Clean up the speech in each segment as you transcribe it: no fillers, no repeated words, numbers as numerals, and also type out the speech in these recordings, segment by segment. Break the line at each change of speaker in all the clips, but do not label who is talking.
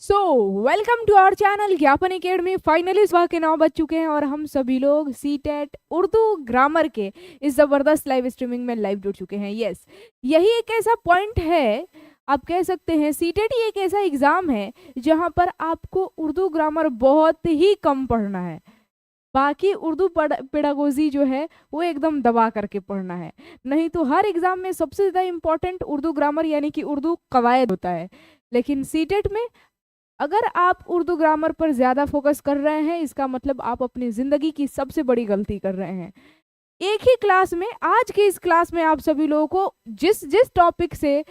So welcome to our channel Gyapan academy. Finally सुबह के 9 बज चुके हैं और हम सभी लोग सीटेट उर्दू ग्रामर के इस जबरदस्त लाइव स्ट्रीमिंग में लाइव जुड़ चुके हैं। यस, यही एक ऐसा पॉइंट है, आप कह सकते हैं सीटेट ही एक ऐसा एग्जाम है जहां पर आपको उर्दू ग्रामर बहुत ही कम पढ़ना है। बाकी उर्दू पेडागोजी जो है वो एकदम दबा करके पढ़ना है। नहीं तो हर एग्जाम में सबसे ज़्यादा इम्पोर्टेंट उर्दू ग्रामर यानी कि उर्दू कवायद होता है, लेकिन सीटेट में अगर आप उर्दू ग्रामर पर ज़्यादा फोकस कर रहे हैं, इसका मतलब आप अपनी ज़िंदगी की सबसे बड़ी गलती कर रहे हैं। एक ही क्लास में, आज के इस क्लास में आप सभी लोगों को जिस जिस टॉपिक से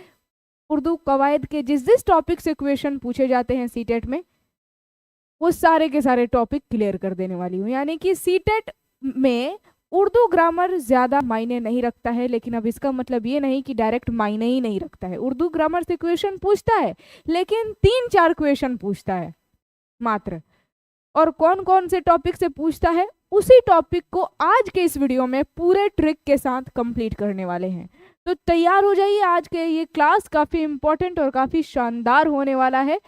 उर्दू कवायद के जिस जिस टॉपिक से क्वेश्चन पूछे जाते हैं सीटेट में, वो सारे के सारे टॉपिक क्लियर कर देने वाली हूँ। यानी कि सीटेट में उर्दू ग्रामर ज़्यादा मायने नहीं रखता है, लेकिन अब इसका मतलब ये नहीं कि डायरेक्ट मायने ही नहीं रखता है। उर्दू ग्रामर से क्वेश्चन पूछता है, लेकिन 3-4 क्वेश्चन पूछता है मात्र। और कौन कौन से टॉपिक से पूछता है, उसी टॉपिक को आज के इस वीडियो में पूरे ट्रिक के साथ कंप्लीट करने वाले हैं। तो तैयार हो जाइए, आज के ये क्लास काफ़ी इंपॉर्टेंट और काफ़ी शानदार होने वाला है।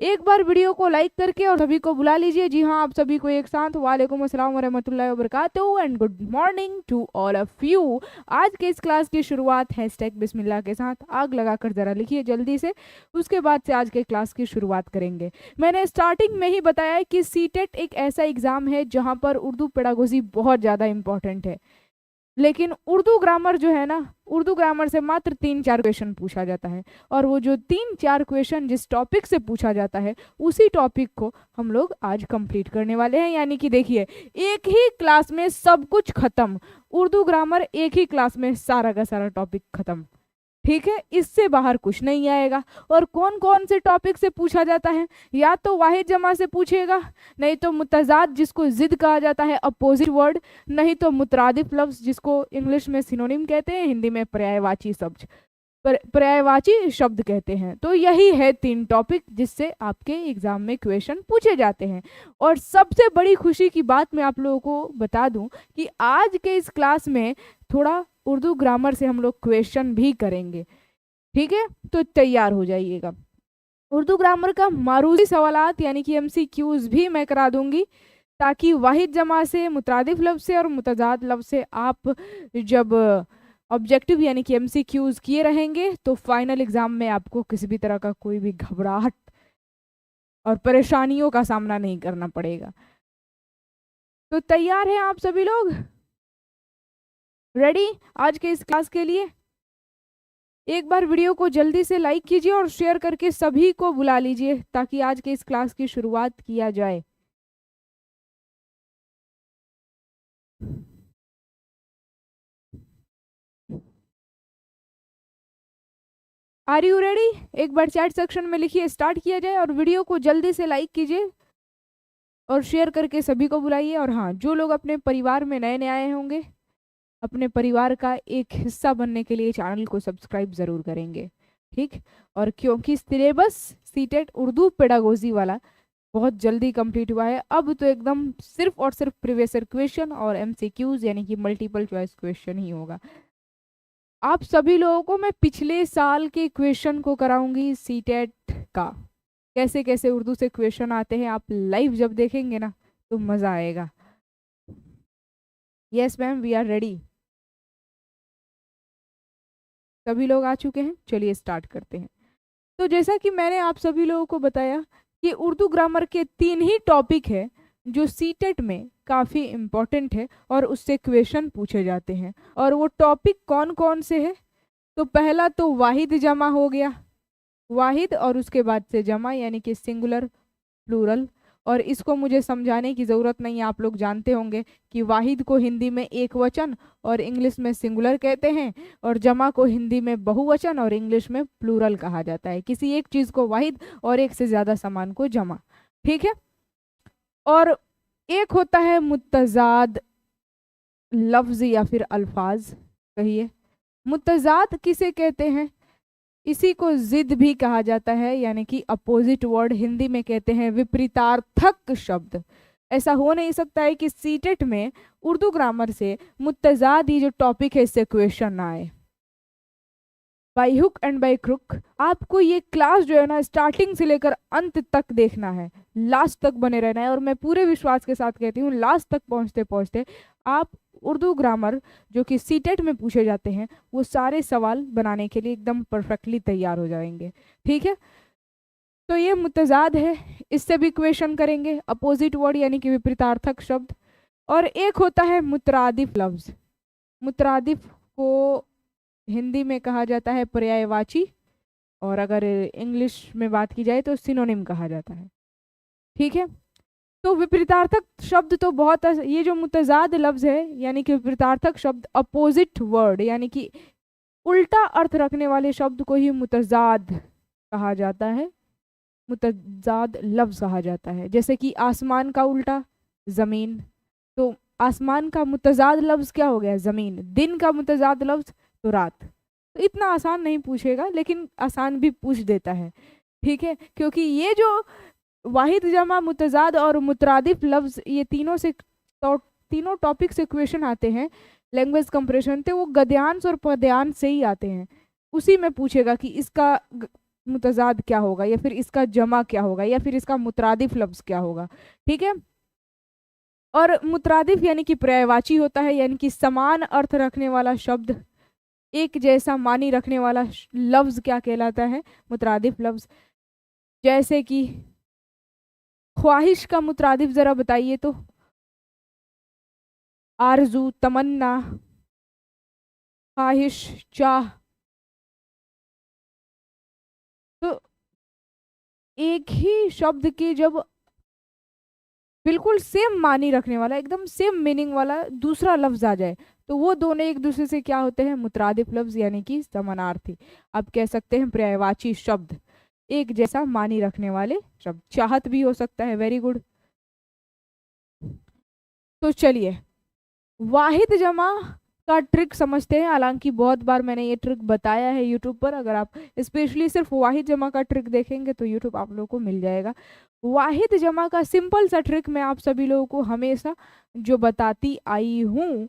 एक बार वीडियो को लाइक करके और सभी को बुला लीजिए। जी हाँ, आप सभी को एक साथ वालेकुम अस्सलाम वरहमतुल्लाहि वबरकातुहू and good morning to all of you. आज के इस क्लास की शुरुआत हैशटैग बिस्मिल्लाह के साथ आग लगाकर ज़रा लिखिए जल्दी से, उसके बाद से आज के क्लास की शुरुआत करेंगे। मैंने स्टार्टिंग में ही बताया है कि सीटेट एक ऐसा एग्ज़ाम है जहाँ पर उर्दू पेडागोजी बहुत ज़्यादा इंपॉर्टेंट है, लेकिन उर्दू ग्रामर जो है ना, उर्दू ग्रामर से मात्र 3-4 क्वेश्चन पूछा जाता है। और वो जो 3-4 क्वेश्चन जिस टॉपिक से पूछा जाता है, उसी टॉपिक को हम लोग आज कंप्लीट करने वाले हैं। यानी कि देखिए, एक ही क्लास में सब कुछ खत्म, उर्दू ग्रामर एक ही क्लास में सारा का सारा टॉपिक खत्म। ठीक है, इससे बाहर कुछ नहीं आएगा। और कौन कौन से टॉपिक से पूछा जाता है, या तो वाहिद जमा से पूछेगा, नहीं तो मुतजाद जिसको जिद कहा जाता है अपोजिट वर्ड, नहीं तो मुतरादिफ लफ्ज जिसको इंग्लिश में सिनोनिम कहते हैं, हिंदी में पर्यायवाची शब्द पर्यायवाची शब्द कहते हैं। तो यही है 3 टॉपिक जिससे आपके एग्जाम में क्वेश्चन पूछे जाते हैं। और सबसे बड़ी खुशी की बात मैं आप लोगों को बता दूं कि आज के इस क्लास में थोड़ा उर्दू ग्रामर से हम लोग क्वेश्चन भी करेंगे। ठीक है, तो तैयार हो जाइएगा। उर्दू ग्रामर का मारूजी सवालात यानी कि MCQs भी मैं करा दूंगी, ताकि वाहिद जमा से, मुतरादिफ लफ्ज से और मुतजाद लफ्ज से आप जब ऑब्जेक्टिव यानी कि MCQs किए रहेंगे तो फाइनल एग्जाम में आपको किसी भी तरह का कोई भी घबराहट और परेशानियों का सामना नहीं करना पड़ेगा। तो तैयार हैं आप सभी लोग? रेडी आज के इस क्लास के लिए? एक बार वीडियो को जल्दी से लाइक कीजिए और शेयर करके सभी को बुला लीजिए ताकि आज के इस क्लास की शुरुआत किया जाए। Are you ready? एक बार चैट सेक्शन में लिखिए, स्टार्ट किया जाए। और वीडियो को जल्दी से लाइक कीजिए और शेयर करके सभी को बुलाइए। और हाँ, जो लोग अपने परिवार में नए नए आए होंगे, अपने परिवार का एक हिस्सा बनने के लिए चैनल को सब्सक्राइब ज़रूर करेंगे। ठीक, और क्योंकि सिलेबस सीटेट उर्दू पेडागोजी वाला बहुत जल्दी कंप्लीट हुआ है, अब तो एकदम सिर्फ और सिर्फ प्रीवियस ईयर क्वेश्चन और MCQs यानी कि मल्टीपल चॉइस क्वेश्चन ही होगा। आप सभी लोगों को मैं पिछले साल के क्वेश्चन को कराऊंगी सीटेट का, कैसे कैसे उर्दू से क्वेश्चन आते हैं। आप लाइव जब देखेंगे ना तो मज़ा आएगा। Yes ma'am, we are ready. सभी लोग आ चुके हैं, चलिए स्टार्ट करते हैं। तो जैसा कि मैंने आप सभी लोगों को बताया कि उर्दू ग्रामर के 3 ही टॉपिक है जो सीटेट में काफ़ी इम्पोर्टेंट है और उससे क्वेश्चन पूछे जाते हैं। और वो टॉपिक कौन कौन से है? तो पहला तो वाहिद जमा हो गया, वाहिद और उसके बाद से जमा यानी कि सिंगुलर, प्लूरल। और इसको मुझे समझाने की ज़रूरत नहीं है, आप लोग जानते होंगे कि वाहिद को हिंदी में एक वचन और इंग्लिश में सिंगुलर कहते हैं, और जमा को हिंदी में बहुवचन और इंग्लिश में प्लूरल कहा जाता है। किसी एक चीज़ को वाहिद और एक से ज़्यादा सामान को जमा। ठीक है, और एक होता है मुतजाद लफ्ज़ या फिर अल्फाज। कहिए, मुतजाद किसे कहते हैं? इसी को जिद भी कहा जाता है, यानी कि अपोजिट वर्ड, हिंदी में कहते हैं विपरीतार्थक शब्द। ऐसा हो नहीं सकता है कि सीटेट में उर्दू ग्रामर से मुतजाद ही जो टॉपिक है इससे क्वेश्चन ना आए। By hook and by crook. आपको ये क्लास जो है ना स्टार्टिंग से लेकर अंत तक देखना है, लास्ट तक बने रहना है, और मैं पूरे विश्वास के साथ कहती हूँ लास्ट तक पहुँचते पहुँचते आप उर्दू ग्रामर जो कि सीटेट में पूछे जाते हैं वो सारे सवाल बनाने के लिए एकदम परफेक्टली तैयार हो जाएंगे। ठीक है, तो ये मुतजाद है, इससे भी क्वेश्चन करेंगे, अपोजिट वर्ड यानी कि विपरीतार्थक शब्द। और एक होता है मुतरादिफ लफ्ज। मुतरादिफ को हिंदी में कहा जाता है पर्यायवाची, और अगर इंग्लिश में बात की जाए तो सिनोनिम कहा जाता है। ठीक है, तो विपरीतार्थक शब्द तो बहुत ये जो मुतजाद लफ्ज है यानी कि विपरीतार्थक शब्द, अपोजिट वर्ड यानी कि उल्टा अर्थ रखने वाले शब्द को ही मुतजाद कहा जाता है, मुतजाद लफ्ज कहा जाता है। जैसे कि आसमान का उल्टा जमीन, तो आसमान का मुतजाद लफ्ज क्या हो गया, जमीन। दिन का मुतजाद लफ्ज तो रात। तो इतना आसान नहीं पूछेगा, लेकिन आसान भी पूछ देता है। ठीक है, क्योंकि ये जो वाहिद जमा मुतजाद और मुतरादिफ लफ्ज, ये तीनों से तो तीनों टॉपिक से क्वेश्चन आते हैं लैंग्वेज कंप्रेशन थे, वो गद्यांश और पद्यांश से ही आते हैं। उसी में पूछेगा कि इसका मुतजाद क्या होगा, या फिर इसका जमा क्या होगा, या फिर इसका मुतरादिफ लफ्ज क्या होगा। ठीक है, और मुतरादिफ यानी कि पर्यायवाची होता है, यानी कि समान अर्थ रखने वाला शब्द, एक जैसा मानी रखने वाला लफ्ज क्या कहलाता है, मुतरादिफ लफ्ज। जैसे कि ख्वाहिश का मुतरादिफ जरा बताइए तो, आरजू, तमन्ना, ख्वाहिश, चाह। तो एक ही शब्द के जब बिल्कुल सेम मानी रखने वाला, एकदम सेम मीनिंग वाला दूसरा लफ्ज आ जाए, तो वो दोनों एक दूसरे से क्या होते हैं, मुतरादिफ लफ्ज यानी कि समानार्थी। आप कह सकते हैं पर्यायवाची शब्द, एक जैसा मानी रखने वाले शब्द। चाहत भी हो सकता है, वेरी गुड। तो चलिए वाहिद जमा का ट्रिक समझते हैं। हालांकि बहुत बार मैंने ये ट्रिक बताया है यूट्यूब पर, अगर आप स्पेशली सिर्फ वाहिद जमा का ट्रिक देखेंगे तो यूट्यूब आप लोगों को मिल जाएगा। वाहिद जमा का सिंपल सा ट्रिक मैं आप सभी लोगों को हमेशा जो बताती आई हूँ,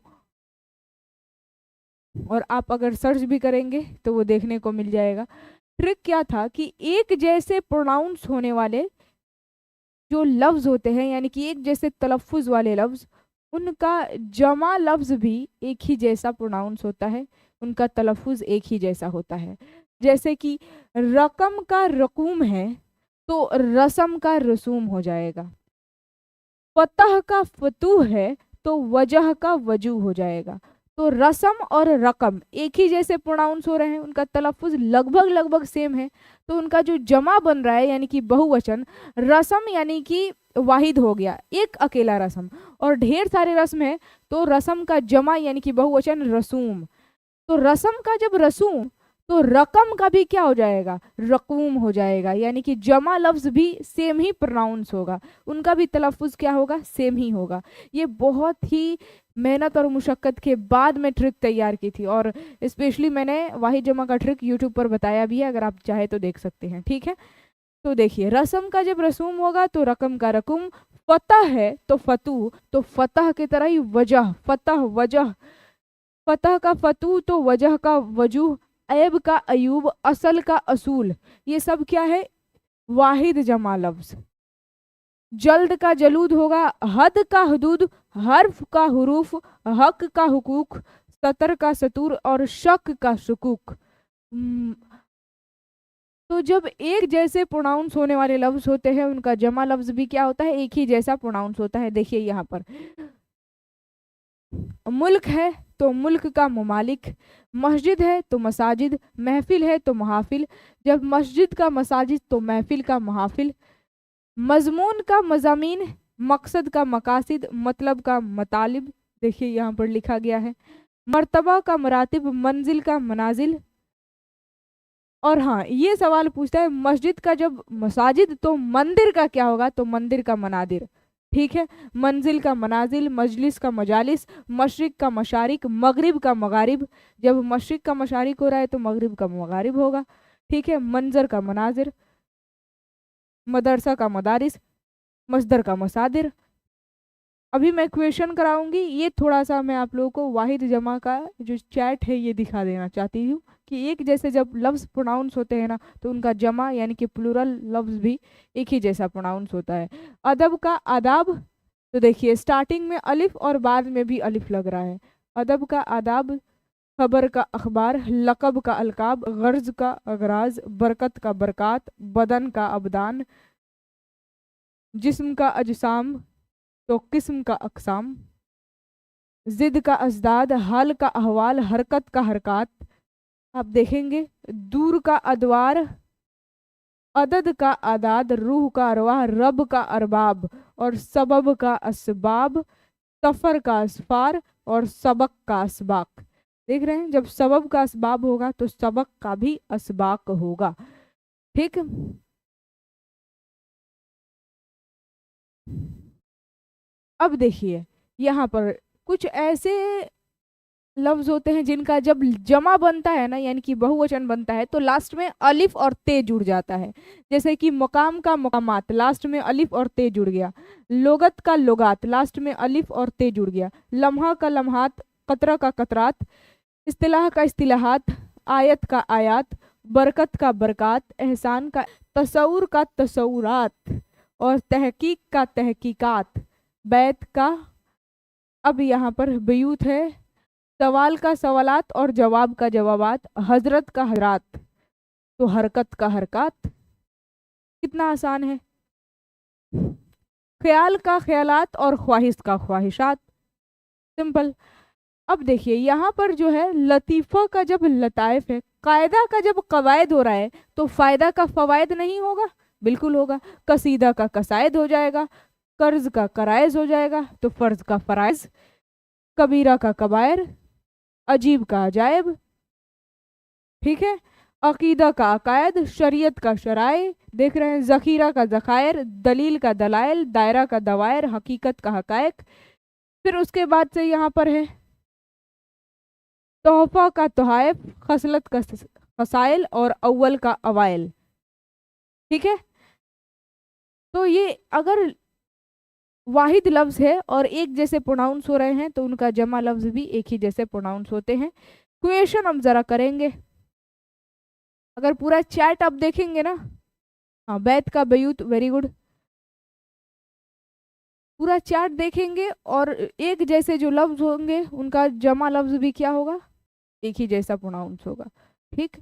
और आप अगर सर्च भी करेंगे तो वो देखने को मिल जाएगा। ट्रिक क्या था कि एक जैसे प्रोनाउंस होने वाले जो लफ्ज होते हैं, यानी कि एक जैसे तलफ़ुज़ वाले लफ्ज, उनका जमा लफ्ज भी एक ही जैसा प्रोनाउंस होता है, उनका तलफ़ुज़ एक ही जैसा होता है। जैसे कि रकम का रकूम है तो रसम का रसूम हो जाएगा। फतह का फतूह है तो वजह का वजू हो जाएगा। तो रसम और रकम एक ही जैसे प्रोनाउंस हो रहे हैं, उनका तलफ़ुज़ लगभग लगभग सेम है, तो उनका जो जमा बन रहा है यानी कि बहुवचन, रसम यानी कि वाहिद हो गया, एक अकेला रसम, और ढेर सारे रस्म है तो रसम का जमा यानी कि बहुवचन रसूम। तो रसम का जब रसूम, तो रकम का भी क्या हो जाएगा, रकूम हो जाएगा, यानी कि जमा लफ्ज भी सेम ही प्रोनाउंस होगा, उनका भी तलफ़ुज़ क्या होगा, सेम ही होगा। ये बहुत ही मेहनत और मुशक्क़त के बाद में ट्रिक तैयार की थी, और स्पेशली मैंने वाहिद जमा का ट्रिक यूट्यूब पर बताया भी है, अगर आप चाहे तो देख सकते हैं। ठीक है, तो देखिए रसम का जब रसूम होगा तो रकम का रकुम, फतह है तो फतू, तो फतह की तरह ही वजह, फतह वजह, फतह का फतू तो वजह का वजूह, ऐब का अयूब, असल का असूल, ये सब क्या है, वाहिद जमा लफ्ज। जल्द का जलूद होगा, हद का हदूद, हर्फ का हुरूफ, हक का हुकूक, सतर का सतूर, और शक का शुकूक। तो जब एक जैसे प्रोनाउंस होने वाले लफ्ज होते हैं, उनका जमा लफ्ज भी क्या होता है, एक ही जैसा प्रोनाउंस होता है। देखिए यहाँ पर मुल्क है तो मुल्क का मुमालिक, मस्जिद है तो मसाजिद, महफिल है तो महाफिल, जब मस्जिद का मसाजिद तो महफिल का महाफिल, मजमून का मजामीन, मकसद का मकासिद, मतलब का मतालिब। देखिए यहाँ पर लिखा गया है मर्तबा का मरातिब, मंजिल का मनाजिल। और हाँ, ये सवाल पूछता है मस्जिद का जब मसाजिद तो मंदिर का क्या होगा, तो मंदिर का मनादिर। ठीक है, मंजिल का मनाजिल, मजलिस का मजालिस, मशरिक का मशारिक, मगरिब का मगारिब, जब मशरिक का मशारिक हो रहा है तो मगरिब का मगारिब होगा। ठीक है, मंजर का मनाजिर, मदरसा का मदारिस, मसदर का मसादिर, अभी मैं क्वेश्चन कराऊंगी, ये थोड़ा सा मैं आप लोगों को वाहिद जमा का जो चैट है ये दिखा देना चाहती हूँ कि एक जैसे जब लफ्ज़ प्रोनाउंस होते हैं ना तो उनका जमा यानी कि प्लूरल लफ्ज़ भी एक ही जैसा प्रोनाउंस होता है। अदब का आदाब, तो देखिए स्टार्टिंग में अलिफ और बाद में भी अलिफ लग रहा है। अदब का आदाब, खबर का अखबार, लकब का अलकाब, गर्ज का अगराज, बरकत का बरक़ात, बदन का अबदान, जिस्म का अजसाम, तो किस्म का अकसाम, जिद का अजदाद, हाल का अहवाल, हरकत का हरकत। आप देखेंगे दूर का अदवार, अदद का आदाद, रूह का अरवाह, रब का अरबाब और सबब का असबाब, सफ़र का असफार और सबक का असबाक। देख रहे हैं, जब सबब का असबाब होगा तो सबक का भी असबाक होगा। ठीक, अब देखिए यहाँ पर कुछ ऐसे लफ्ज होते हैं जिनका जब जमा बनता है ना यानी कि बहुवचन बनता है तो लास्ट में अलिफ और ते जुड़ जाता है। जैसे कि मकाम का मकामात, लास्ट में अलिफ और ते जुड़ गया। लोगत का लोगात, लास्ट में अलिफ और ते जुड़ गया। लम्हा का लम्हात, कतरा का कतरात, इस्तिलाह का इस्तिलाहात, आयत का आयात, बरकत का बरक़ात, एहसान तसव्वुर का तसव्वुरात और तहकीक का तहकीकात, बैत का, अब यहाँ पर बयूत है, सवाल का सवालात और जवाब का जवाबात, हजरत का हजरात, तो हरकत का हरकत। कितना आसान है। ख्याल का ख्यालात और ख्वाहिश का ख्वाहिशात, सिंपल। अब देखिए यहाँ पर जो है लतीफ़ा का जब लताइफ है, कायदा का जब कवायद हो रहा है तो फ़ायदा का फ़वायद नहीं होगा, बिल्कुल होगा। कसीदा का कसायद हो जाएगा, कर्ज का करायज हो जाएगा, तो फ़र्ज का फ़राइज, कबीरा का कबायर, अजीब का अजायब, ठीक है। अकीदा का अकायद, शरीयत का शराय, देख रहे हैं, ज़खीरा का ज़खायर, दलील का दलाइल, दायरा का दवायर, हकीकत का हकायक। फिर उसके बाद से यहाँ पर है तोहफ़ा का तोहाइफ, खसलत का खसाइल और अव्वल का अवाइल, ठीक है। तो ये अगर वाहिद लफ्ज़ है और एक जैसे प्रोनाउंस हो रहे हैं तो उनका जमा लफ्ज़ भी एक ही जैसे प्रोनाउंस होते हैं। क्वेश्चन हम ज़रा करेंगे, अगर पूरा चैट आप देखेंगे ना, हाँ बैत का बयूत, वेरी गुड। पूरा चैट देखेंगे और एक जैसे जो लफ्ज़ होंगे उनका जमा लफ्ज़ भी क्या होगा, एक ही जैसा प्रोनाउंस होगा, ठीक।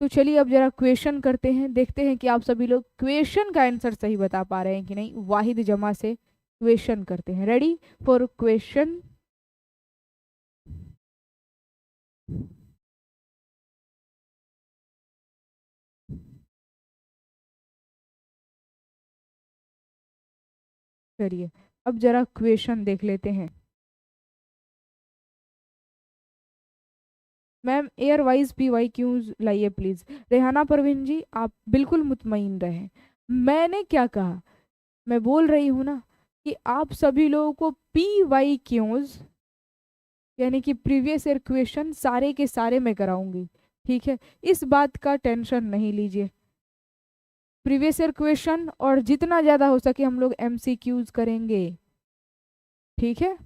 तो चलिए अब जरा क्वेश्चन करते हैं, देखते हैं कि आप सभी लोग क्वेश्चन का आंसर सही बता पा रहे हैं कि नहीं। वाहिद जमा से क्वेश्चन करते हैं, रेडी फॉर क्वेश्चन। करिए, अब जरा क्वेश्चन देख लेते हैं। मैम एयर वाइज PY क्यों लाइए प्लीज़। रेहाना परवीन जी आप बिल्कुल मुतमईन रहें। मैंने क्या कहा, मैं बोल रही हूँ ना कि आप सभी लोगों को PY क्योंस यानी कि प्रीवियस ईयर क्वेश्चन सारे के सारे मैं कराऊंगी, ठीक है। इस बात का टेंशन नहीं लीजिए। प्रीवियस ईयर क्वेश्चन और जितना ज़्यादा हो सके हम लोग MCQs करेंगे, ठीक है।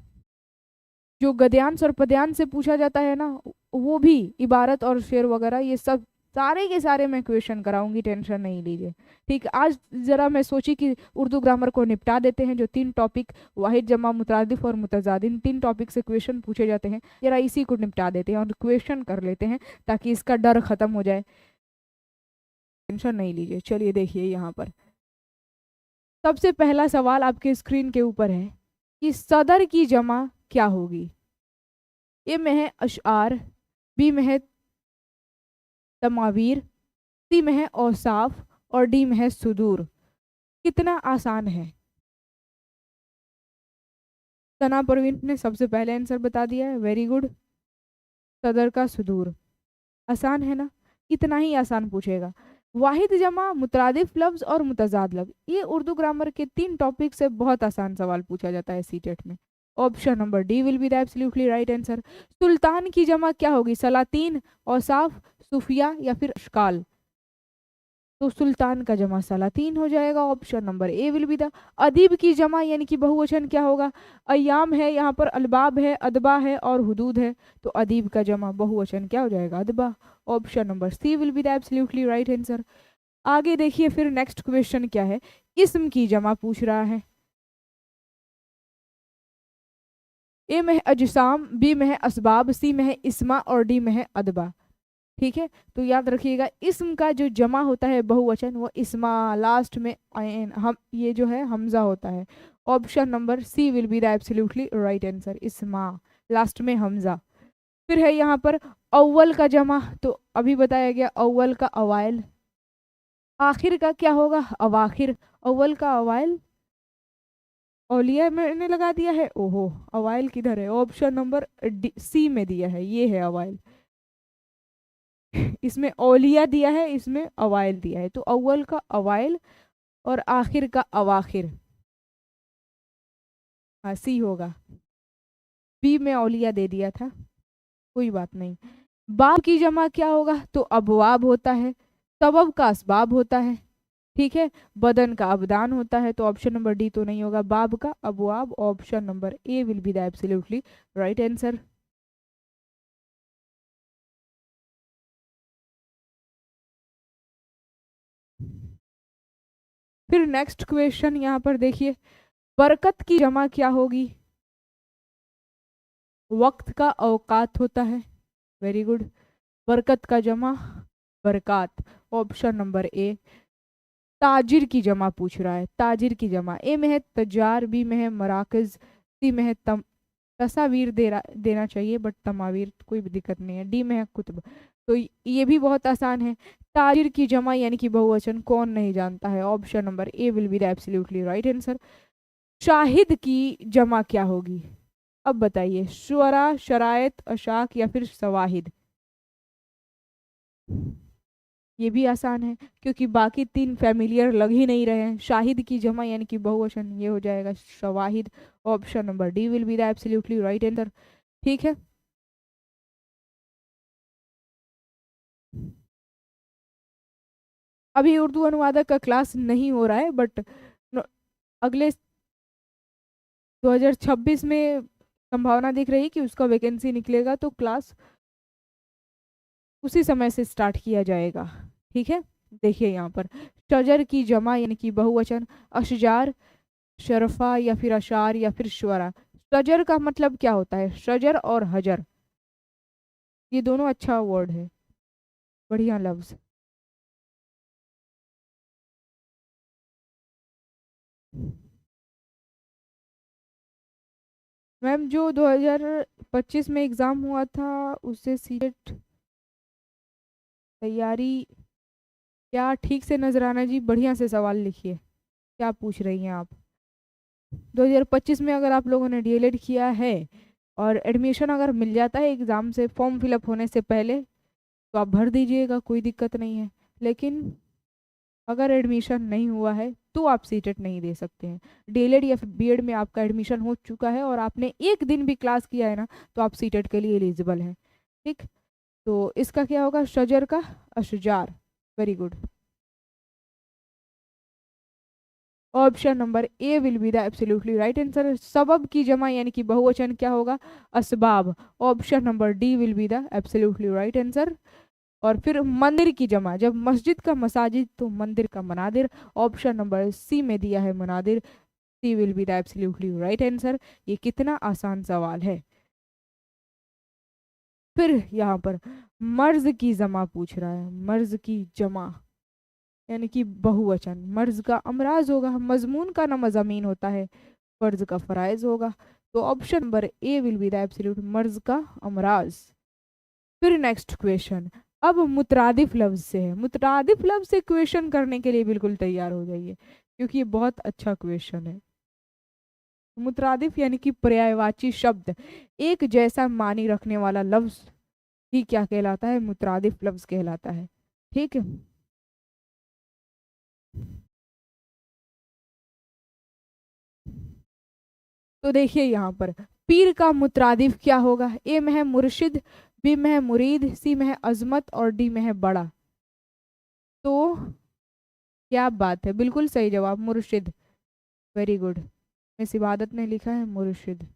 जो गद्यांश और पद्यांश से पूछा जाता है ना वो भी, इबारत और शेर वगैरह ये सब सारे के सारे मैं क्वेश्चन कराऊंगी, टेंशन नहीं लीजिए, ठीक। आज ज़रा मैं सोची कि उर्दू ग्रामर को निपटा देते हैं। जो 3 टॉपिक वाहिद जमा मुतरादिफ और मुतजाद, इन 3 टॉपिक से क्वेश्चन पूछे जाते हैं, जरा इसी को निपटा देते हैं और क्वेश्चन कर लेते हैं ताकि इसका डर ख़त्म हो जाए। टेंशन नहीं लीजिए। चलिए देखिए यहाँ पर सबसे पहला सवाल आपके स्क्रीन के ऊपर है कि सदर की जमा क्या होगी। ए में है अशआर, बी में है तमावीर, सी में है औसाफ और डी में है सुदूर। कितना आसान है। सना परवीन ने सबसे पहले आंसर बता दिया है, वेरी गुड। सदर का सुदूर, आसान है ना, इतना ही आसान पूछेगा। वाहिद जमा, मुतरादिफ लफ्ज और मुतजाद लफ्ज, ये उर्दू ग्रामर के 3 टॉपिक से बहुत आसान सवाल पूछा जाता है सीटेट में। Option number D will be the absolutely right answer. सुल्तान की जमा क्या होगी, सलातीन, औसाफ, सुफिया या फिर अशकाल। तो सुल्तान का जमा सलातीन हो जाएगा। Option number A will be the. अदीब की जमा यानी कि बहुवचन क्या होगा? अय्याम है, यहाँ पर अलबाब है, अदबा है और हुदूद है, तो अदीब का जमा बहुवचन क्या हो जाएगा? अदबा। Option number C will be the absolutely right answer. आगे देखिए फिर नेक्स्ट क्वेश्चन क्या है, इस्म की जमा पूछ रहा है। ए में है अजसाम, बी में है असबाब, सी में है इस्मा और डी में है अदबा। ठीक है, तो याद रखिएगा इस्म का जो जमा होता है बहुवचन वो इस्मा, लास्ट में आयन हम ये जो है हमजा होता है। Option number C will be the absolutely right answer, इस्मा, लास्ट में हमजा। फिर है यहाँ पर अव्वल का जमा, तो अभी बताया गया अव्वल का अवाइल। आखिर का क्या होगा? अवाखिर। अव्वल का अवाइल, औलिया मैंने लगा दिया है, ओहो अवाइल किधर है? ऑप्शन नंबर सी में दिया है, ये है अवाइल। इसमें औलिया दिया है, इसमें अवाइल दिया है, तो अव्वल का अवाइल और आखिर का अवाखिर। हाँ सी होगा, बी में औलिया दे दिया था, कोई बात नहीं। बाब की जमा क्या होगा? तो अबवाब होता है। सबब का असबाब होता है। ठीक है, बदन का अबदान होता है, तो ऑप्शन नंबर डी तो नहीं होगा, बाब का अबवाब। Option number A will be the absolutely right answer. फिर नेक्स्ट क्वेश्चन यहाँ पर देखिए, बरकत की जमा क्या होगी? वक्त का औकात होता है, वेरी गुड। बरकत का जमा बरकात। ऑप्शन नंबर ए। ताजिर की जमा पूछ रहा है, ताजिर की जमा ए में है तजार, बी में है मराकज, सी में है तस्वीर देना चाहिए बट तमावीर कोई भी दिक्कत नहीं है, डी में है कुतुब। तो ये भी बहुत आसान है। ताजिर की जमा यानी कि बहुवचन कौन नहीं जानता है? Option number A will be the absolutely right answer. Shahid की जमा क्या होगी? अब बताइए, शुरा, शरायत, अशाक या फिर शवाहिद? ये भी आसान है क्योंकि बाकी तीन फैमिलियर लग ही नहीं रहे हैं। शाहिद की जमा यानी कि बहुवचन ये हो जाएगा शवाहिद। Option number D will be the absolutely right answer. ठीक है, अभी उर्दू अनुवादक का क्लास नहीं हो रहा है बट अगले 2026 में संभावना दिख रही है कि उसका वैकेंसी निकलेगा, तो क्लास उसी समय से स्टार्ट किया जाएगा। ठीक है, देखिए यहाँ पर शजर की जमा यानी कि बहुवचन अशजार, शरफा या फिर अशार या फिर शुरा। शजर का मतलब क्या होता है? शजर और हजर, ये दोनों अच्छा वर्ड है, बढ़िया लफ्ज। मैम जो 2025 में एग्ज़ाम हुआ था उससे सीटेट तैयारी, क्या ठीक से नजराना जी बढ़िया से सवाल लिखिए, क्या पूछ रही हैं आप? 2025 में अगर आप लोगों ने डीएलएड किया है और एडमिशन अगर मिल जाता है एग्ज़ाम से फॉर्म फिलअप होने से पहले तो आप भर दीजिएगा, कोई दिक्कत नहीं है। लेकिन अगर एडमिशन नहीं हुआ है तो आप सीटेट नहीं दे सकते हैं। डीएलएड या फिर बीएड में आपका एडमिशन हो चुका है और आपने एक दिन भी क्लास किया है ना, तो आप सीटेट के लिए एलिजिबल हैं। ठीक, तो इसका क्या होगा? शजर का अशजार, very good. Option number A will be the absolutely right answer. सबब की जमा यानी कि बहुवचन क्या होगा? असबाब। Option number D will be the absolutely right answer. और फिर मंदिर की जमा, जब मस्जिद का मसाजिद तो मंदिर का मनादिर। ऑप्शन नंबर सी में दिया है मनादिर, C will be the absolutely right answer. ये कितना आसान सवाल है। फिर यहाँ पर मर्ज की जमा पूछ रहा है, मर्ज की जमा यानी कि बहुवचन। मर्ज का अमराज होगा, मजमून का ना मजामीन होता है, फर्ज का फराइज होगा। तो option number A will be the absolute, मर्ज का अमराज। फिर नेक्स्ट क्वेश्चन, अब मुतरादिफ लफ्ज से है। मुतरादिफ लफ्ज से क्वेश्चन करने के लिए बिल्कुल तैयार हो जाइए क्योंकि ये बहुत अच्छा क्वेश्चन है। मुतरादिफ यानी कि पर्यायवाची शब्द, एक जैसा मानी रखने वाला लफ्ज ही क्या कहलाता है? मुतरादिफ लफ्ज कहलाता है। ठीक है, तो देखिए यहाँ पर पीर का मुतरादिफ क्या होगा? ए में है मुर्शिद, बी में है मुरीद, सी में है अजमत और डी में है बड़ा। तो क्या बात है, बिल्कुल सही जवाब, मुर्शिद। Very good. मिस इबादत ने लिखा है मुर्शिद,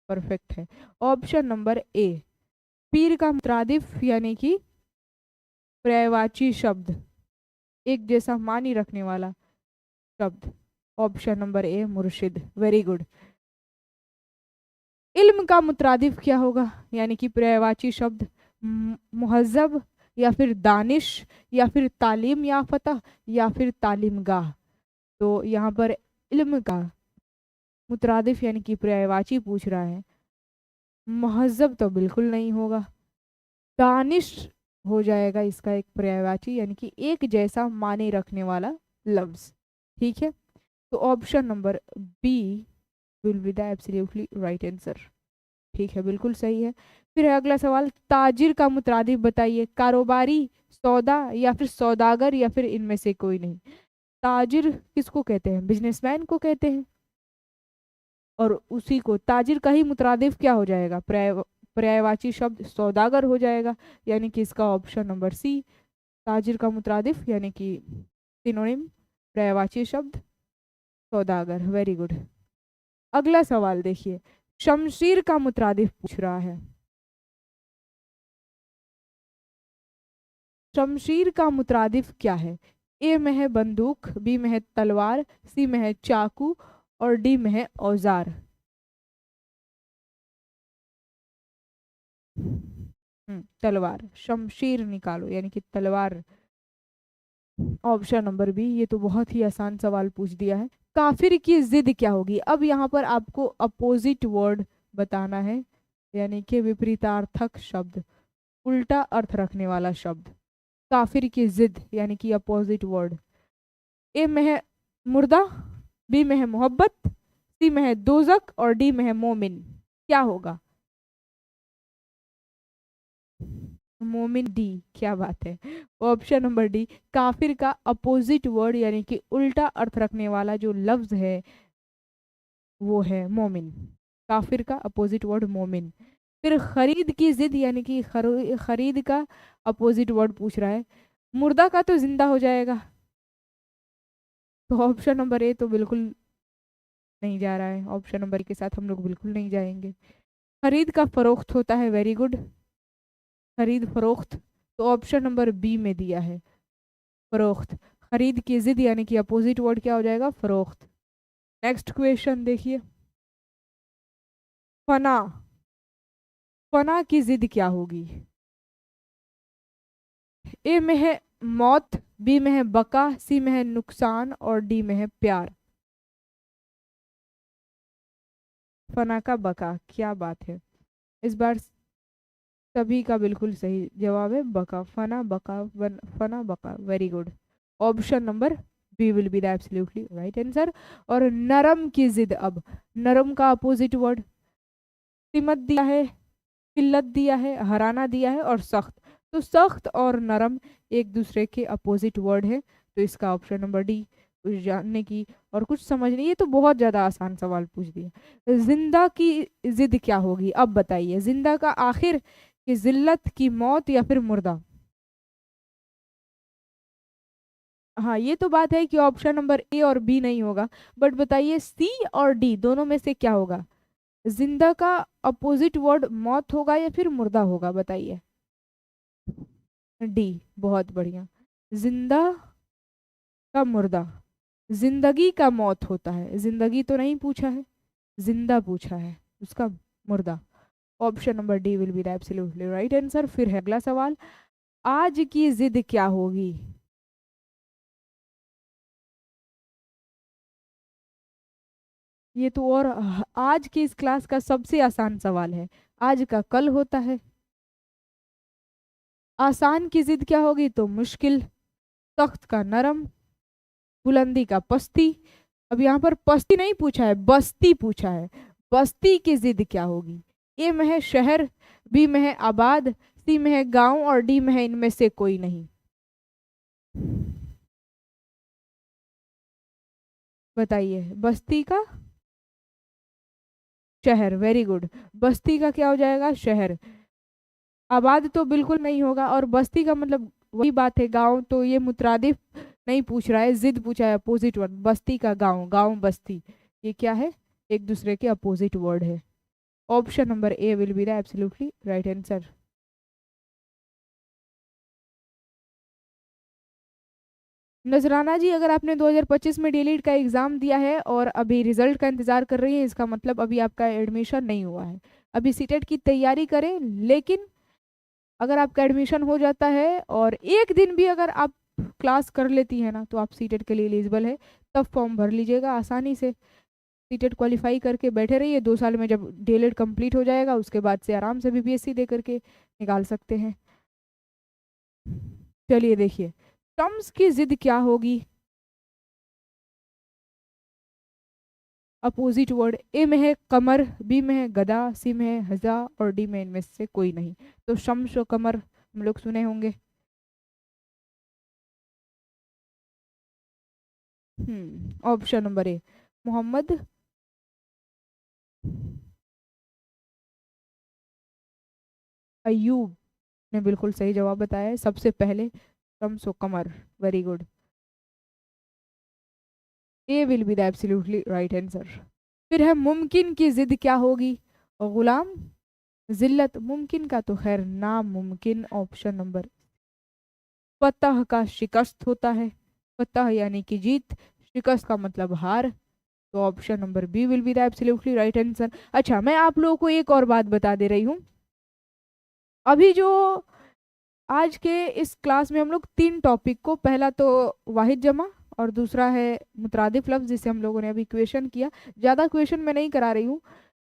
परफेक्ट है। ऑप्शन नंबर ए, पीर का मुतरादिफ यानी कि पर्यायवाची शब्द, एक जैसा मानी रखने वाला शब्द। ऑप्शन नंबर ए मुर्शिद, वेरी गुड। इल्म का मुतरादिफ क्या होगा, यानी कि पर्यायवाची शब्द? मुहज्जब, या फिर दानिश, या फिर तालीम याफ्ता, या फिर तालीमगाह। तो यहाँ पर इल्म का मुतरादिफ यानी कि पर्यायवाची पूछ रहा है। मुहज्जब तो बिल्कुल नहीं होगा। दानिश हो जाएगा इसका एक पर्यायवाची, यानी कि एक जैसा माने रखने वाला लफ्ज। ठीक है, तो option number B will be the absolutely right answer. ठीक है, बिल्कुल सही है। फिर है अगला सवाल, ताजिर का मुतरादिफ बताइए। कारोबारी, सौदा, या फिर सौदागर, या फिर इनमें से कोई नहीं। ताजिर किसको कहते हैं? बिजनेसमैन को कहते हैं। और उसी को ताजिर का ही मुतरादिफ क्या हो जाएगा? पर्यायवाची शब्द सौदागर हो जाएगा। यानी कि इसका ऑप्शन नंबर सी, ताजिर का मुतरादिफ यानी कि सिनोनिम पर्यायवाची शब्द सौदागर। Very good. अगला सवाल देखिए, शमशीर का मुतरादिफ पूछ रहा है। शमशीर का मुतरादिफ क्या है? ए में है बंदूक, बी में है तलवार, सी में है चाकू, और डी में है औजार। तलवार, शमशीर निकालो यानी कि तलवार। ऑप्शन नंबर बी, ये तो बहुत ही आसान सवाल पूछ दिया है। काफिर की जिद क्या होगी? अब यहाँ पर आपको अपोजिट वर्ड बताना है, यानी कि विपरीतार्थक शब्द, उल्टा अर्थ रखने वाला शब्द। काफिर की जिद यानी कि अपोजिट वर्ड। ए में है मुर्दा, बी में है मोहब्बत, सी में है दोजक, और डी में है मोमिन। क्या होगा? मोमिन, डी। क्या बात है, ऑप्शन नंबर डी, काफिर का अपोजिट वर्ड यानी कि उल्टा अर्थ रखने वाला जो लफ्ज है वो है मोमिन। काफिर का अपोजिट वर्ड मोमिन। फिर खरीद की जिद यानी कि खरीद का अपोजिट वर्ड पूछ रहा है। मुर्दा का तो जिंदा हो जाएगा, तो ऑप्शन नंबर ए तो बिल्कुल नहीं जा रहा है। ऑप्शन नंबर के साथ हम लोग बिल्कुल नहीं जाएंगे। खरीद का फरोख्त होता है, वेरी गुड, खरीद फरोख्त। तो ऑप्शन नंबर बी में दिया है फरोख्त। खरीद की जिद यानी कि अपोजिट वर्ड क्या हो जाएगा? फरोख्त। नेक्स्ट क्वेश्चन देखिए, फना, फना की जिद क्या होगी? ए में है मौत, बी में है बका, सी में है नुकसान, और डी में है प्यार। फना का बका, क्या बात है, इस बार सभी का बिल्कुल सही जवाब है बका। फना बका, फना बका, very good. Option number B will be the absolutely right answer. और नरम की जिद, अब नरम का अपोजिट वर्ड, सिमत दिया है, किल्लत दिया है, हराना दिया है, और सख्त। तो सख्त और नरम एक दूसरे के अपोजिट वर्ड है, तो इसका ऑप्शन नंबर डी। कुछ जानने की और कुछ समझने, ये तो बहुत ज्यादा आसान सवाल पूछ दिया। जिंदा की जिद क्या होगी? अब बताइए, जिंदा का आखिर की जिल्लत की मौत, या फिर मुर्दा? हाँ, ये तो बात है कि ऑप्शन नंबर ए और बी नहीं होगा, बट बताइए सी और डी दोनों में से क्या होगा? जिंदा का अपोजिट वर्ड मौत होगा या फिर मुर्दा होगा? बताइए। डी, बहुत बढ़िया। जिंदा का मुर्दा, जिंदगी का मौत होता है, जिंदगी तो नहीं पूछा है, जिंदा पूछा है, उसका मुर्दा। Option number D will be the absolutely right answer. फिर है अगला सवाल, आज की जिद क्या होगी? ये तो और आज की इस क्लास का सबसे आसान सवाल है। आज का कल होता है। आसान की जिद क्या होगी? तो मुश्किल, सख्त का नरम, बुलंदी का पस्ती। अब यहाँ पर पस्ती नहीं पूछा है, बस्ती पूछा है। बस्ती की जिद क्या होगी? ए में है शहर, बी में है आबाद, सी में है गांव, और डी में है इनमें से कोई नहीं। बताइए। बस्ती का शहर, वेरी गुड। बस्ती का क्या हो जाएगा? शहर। आबाद तो बिल्कुल नहीं होगा, और बस्ती का मतलब वही बात है गांव, तो ये मुतरादिफ नहीं पूछ रहा है, जिद पूछा है, अपोजिट वर्ड। बस्ती का गांव, गांव बस्ती, ये क्या है? एक दूसरे के अपोजिट वर्ड है। Option number A will be the absolutely right answer. नजराना जी, अगर आपने 2025 में डीएलएड का एग्ज़ाम दिया है और अभी रिजल्ट का इंतज़ार कर रही हैं, इसका मतलब अभी आपका एडमिशन नहीं हुआ है। अभी सीटेट की तैयारी करें, लेकिन अगर आपका एडमिशन हो जाता है और एक दिन भी अगर आप क्लास कर लेती हैं ना, तो आप सीटेट के लिए एलिजिबल है। तब फॉर्म भर लीजिएगा आसानी से, सीटेट क्वालिफाई करके बैठे रहिए। 2 साल में जब डीएलएड कंप्लीट हो जाएगा, उसके बाद से आराम से बीपीएससी दे करके निकाल सकते हैं। चलिए देखिए, टर्म्स की जिद क्या होगी? अपोजिट वर्ड, ए में है कमर, बी में है गदा, सी में है हजा और डी में इनमें से कोई नहीं। तो शम्स और कमर हम लोग सुने होंगे। Option number A, Mohammad. Ayub ने बिल्कुल सही जवाब बताया है, सबसे पहले शम्स और कमर। Very good, A will be the absolutely right answer. फिर है मुमकिन की जिद क्या होगी? गुलाम, जिल्लत, मुमकिन का तो खैर नामुमकिन। ऑप्शन नंबर, फतह का शिकस्त होता है, फतह यानी कि जीत, शिकस्त का मतलब हार। तो option number B will be the absolutely right answer. अच्छा, मैं आप लोगों को एक और बात बता दे रही हूँ। अभी जो आज के इस क्लास में हम लोग 3 टॉपिक को, पहला तो वाहिद जमा और दूसरा है मुतरादिफ लफ्ज, जिसे हम लोगों ने अभी क्वेश्चन किया। ज़्यादा क्वेश्चन मैं नहीं करा रही हूँ,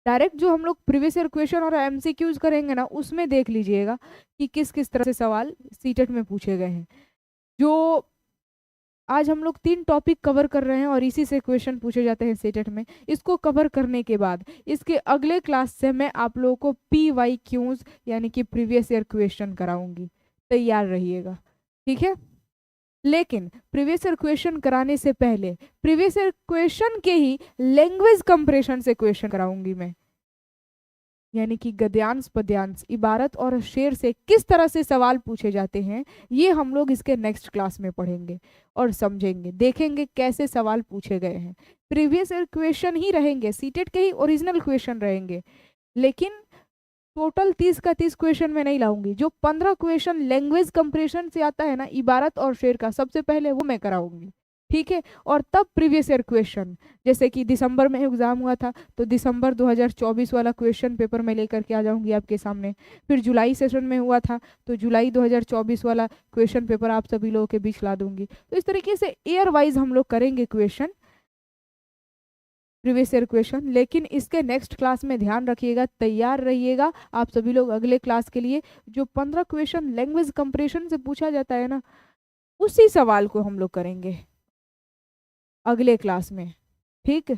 डायरेक्ट जो हम लोग प्रीवियस ईयर क्वेश्चन और एमसीक्यूज करेंगे ना, उसमें देख लीजिएगा कि किस किस तरह से सवाल सीटेट में पूछे गए हैं। जो आज हम लोग 3 टॉपिक कवर कर रहे हैं और इसी से क्वेश्चन पूछे जाते हैं सीटेट में। इसको कवर करने के बाद इसके अगले क्लास से मैं आप लोगों को PYQs यानी कि प्रीवियस ईयर क्वेश्चन कराऊंगी, तैयार रहिएगा, ठीक है। लेकिन प्रीवियस ईयर क्वेश्चन कराने से पहले प्रीवियस ईयर क्वेश्चन के ही लैंग्वेज कंपैरिजन से क्वेश्चन कराऊंगी मैं, यानी कि गद्यांश पद्यांश, इबारत और शेर से किस तरह से सवाल पूछे जाते हैं, ये हम लोग इसके नेक्स्ट क्लास में पढ़ेंगे और समझेंगे, देखेंगे कैसे सवाल पूछे गए हैं। प्रीवियस ईयर क्वेश्चन ही रहेंगे, सीटेट के ही ओरिजिनल क्वेश्चन रहेंगे, लेकिन टोटल 30 का 30 क्वेश्चन मैं नहीं लाऊंगी। जो 15 क्वेश्चन लैंग्वेज कंपैरिजन से आता है ना, इबारत और शेर का, सबसे पहले वो मैं कराऊंगी, ठीक है। और तब प्रीवियस ईयर क्वेश्चन, जैसे कि दिसंबर में एग्जाम हुआ था, तो दिसंबर 2024 वाला क्वेश्चन पेपर मैं लेकर के आ जाऊंगी आपके सामने। फिर जुलाई सेशन में हुआ था, तो जुलाई 2024 वाला क्वेश्चन पेपर आप सभी लोगों के बीच ला दूंगी। तो इस तरीके से ईयर वाइज हम लोग करेंगे क्वेश्चन, प्रीवियस ईयर क्वेश्चन। लेकिन इसके नेक्स्ट क्लास में ध्यान रखिएगा, तैयार रहिएगा आप सभी लोग अगले क्लास के लिए। जो 15 क्वेश्चन लैंग्वेज कंपैरिजन से पूछा जाता है ना, उसी सवाल को हम लोग करेंगे अगले क्लास में, ठीक।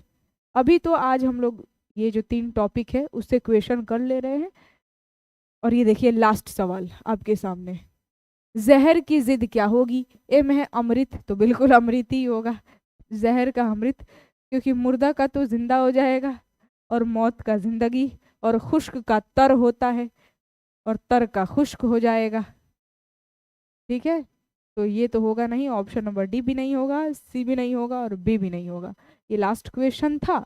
अभी तो आज हम लोग ये जो 3 टॉपिक है उससे क्वेश्चन कर ले रहे हैं। और ये देखिए लास्ट सवाल आपके सामने, जहर की जिद क्या होगी? ए में है अमृत, तो बिल्कुल अमृत ही होगा, जहर का अमृत, क्योंकि मुर्दा का तो जिंदा हो जाएगा और मौत का जिंदगी, और खुश्क का तर होता है और तर का खुश्क हो जाएगा, ठीक है। तो ये तो होगा नहीं, ऑप्शन नंबर डी भी नहीं होगा, सी भी नहीं होगा और बी भी नहीं होगा। ये लास्ट क्वेश्चन था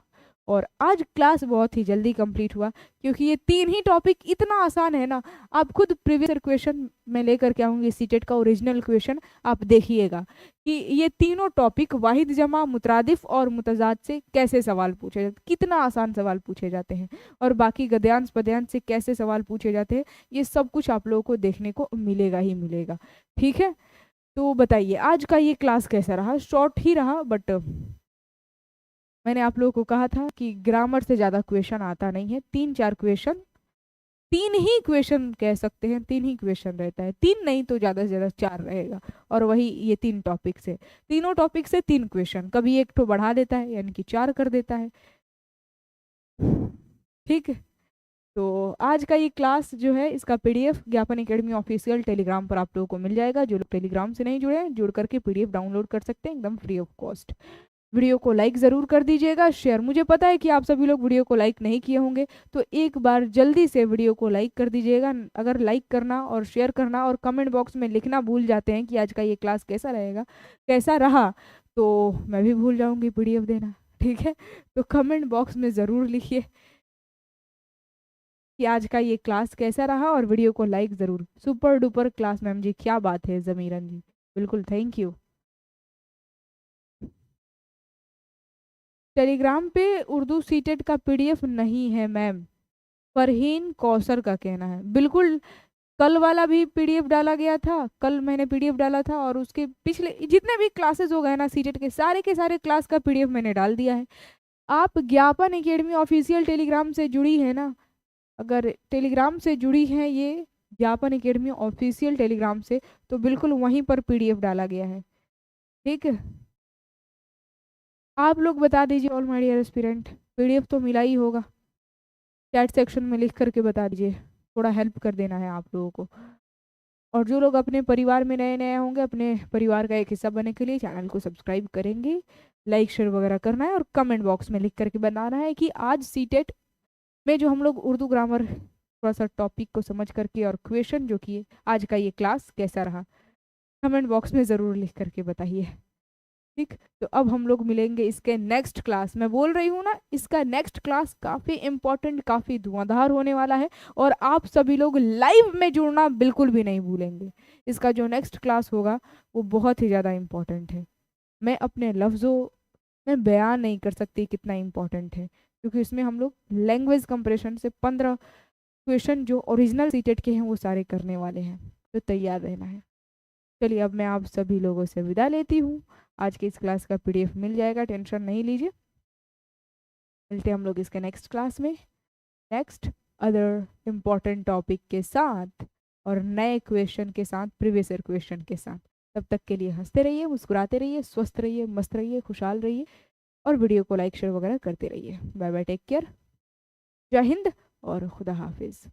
और आज क्लास बहुत ही जल्दी कंप्लीट हुआ, क्योंकि ये 3 ही टॉपिक इतना आसान है ना। आप खुद प्रीवियस क्वेश्चन में लेकर के आऊंगी, सीटेट का ओरिजिनल क्वेश्चन, आप देखिएगा कि ये तीनों टॉपिक वाहिद जमा, मुतरादिफ और मुतजाद से कैसे सवाल पूछे जाते, कितना आसान सवाल पूछे जाते हैं, और बाकी गद्यांश पद्यांश से कैसे सवाल पूछे जाते हैं, ये सब कुछ आप लोगों को देखने को मिलेगा ही मिलेगा, ठीक है। तो बताइए आज का ये क्लास कैसा रहा? शॉर्ट ही रहा, बट मैंने आप लोगों को कहा था कि ग्रामर से ज़्यादा क्वेश्चन आता नहीं है, 3-4 क्वेश्चन, 3 ही क्वेश्चन कह सकते हैं, 3 ही क्वेश्चन रहता है, 3 नहीं तो ज़्यादा से ज़्यादा 4 रहेगा। और वही ये 3 टॉपिक से, तीनों टॉपिक से 3 क्वेश्चन, कभी एक तो बढ़ा देता है यानी कि 4 कर देता है, ठीक है। तो आज का ये क्लास जो है, इसका PDF ज्ञापन एकेडमी ऑफिशियल टेलीग्राम पर आप लोगों को मिल जाएगा। जो लोग टेलीग्राम से नहीं जुड़े हैं, जुड़ करके PDF डाउनलोड कर सकते हैं एकदम फ्री ऑफ कॉस्ट। वीडियो को लाइक ज़रूर कर दीजिएगा, शेयर। मुझे पता है कि आप सभी लोग वीडियो को लाइक नहीं किए होंगे, तो एक बार जल्दी से वीडियो को लाइक कर दीजिएगा। अगर लाइक करना और शेयर करना और कमेंट बॉक्स में लिखना भूल जाते हैं कि आज का ये क्लास कैसा रहेगा, कैसा रहा, तो मैं भी भूल जाऊंगी पीडीएफ देना। ठीक है, तो कमेंट बॉक्स में ज़रूर लिखिए कि आज का ये क्लास कैसा रहा और वीडियो को लाइक ज़रूर। सुपर डुपर क्लास मैम जी, क्या बात है ज़मीरन जी, बिल्कुल थैंक यू। टेलीग्राम पे उर्दू सीटेट का पीडीएफ नहीं है मैम, फरहीन कौसर का कहना है। बिल्कुल, कल वाला भी पीडीएफ डाला गया था, कल मैंने पीडीएफ डाला था, और उसके पिछले जितने भी क्लासेस हो गए ना सीटेट के सारे क्लास का पीडीएफ मैंने डाल दिया है। आप ज्ञापन एकेडमी ऑफिशियल टेलीग्राम से जुड़ी है ना, अगर टेलीग्राम से जुड़ी है ये ज्ञापन एकेडमी ऑफिशियल टेलीग्राम से, तो बिल्कुल वहीं पर पीडीएफ डाला गया है। ठीक है, आप लोग बता दीजिए all my dear aspirant, PDF तो मिला ही होगा। चैट सेक्शन में लिख करके बता दीजिए, थोड़ा हेल्प कर देना है आप लोगों को। और जो लोग अपने परिवार में नए नए होंगे, अपने परिवार का एक हिस्सा बनने के लिए चैनल को सब्सक्राइब करेंगे, लाइक शेयर वगैरह करना है, और कमेंट बॉक्स में लिख करके बताना है कि आज सीटेट में जो हम लोग उर्दू ग्रामर थोड़ा सा टॉपिक को समझ करके और क्वेश्चन जो किए, आज का ये क्लास कैसा रहा, कमेंट बॉक्स में ज़रूर लिख करके बताइए। ठीक, तो अब हम लोग मिलेंगे इसके नेक्स्ट क्लास। मैं बोल रही हूँ ना, इसका नेक्स्ट क्लास काफ़ी इंपॉर्टेंट, काफ़ी धुआंधार होने वाला है, और आप सभी लोग लाइव में जुड़ना बिल्कुल भी नहीं भूलेंगे। इसका जो नेक्स्ट क्लास होगा वो बहुत ही ज़्यादा इम्पोर्टेंट है। मैं अपने लफ्ज़ों में बयान नहीं कर सकती कितना इम्पोर्टेंट है, क्योंकि इसमें हम लोग लैंग्वेज कंपैरिजन से 15 क्वेश्चन जो ओरिजिनल सीटेट के हैं वो सारे करने वाले हैं, तो तैयार रहना है। चलिए, अब मैं आप सभी लोगों से विदा लेती हूँ। आज की इस क्लास का पीडीएफ मिल जाएगा, टेंशन नहीं लीजिए। मिलते हैं हम लोग इसके नेक्स्ट क्लास में, नेक्स्ट अदर इम्पॉर्टेंट टॉपिक के साथ और नए क्वेश्चन के साथ, प्रीवियस ईयर क्वेश्चन के साथ। तब तक के लिए हंसते रहिए, मुस्कुराते रहिए, स्वस्थ रहिए, मस्त रहिए, खुशहाल रहिए, और वीडियो को लाइक शेयर वगैरह करते रहिए। बाय बाय, टेक केयर, जय हिंद और खुदा हाफिज़।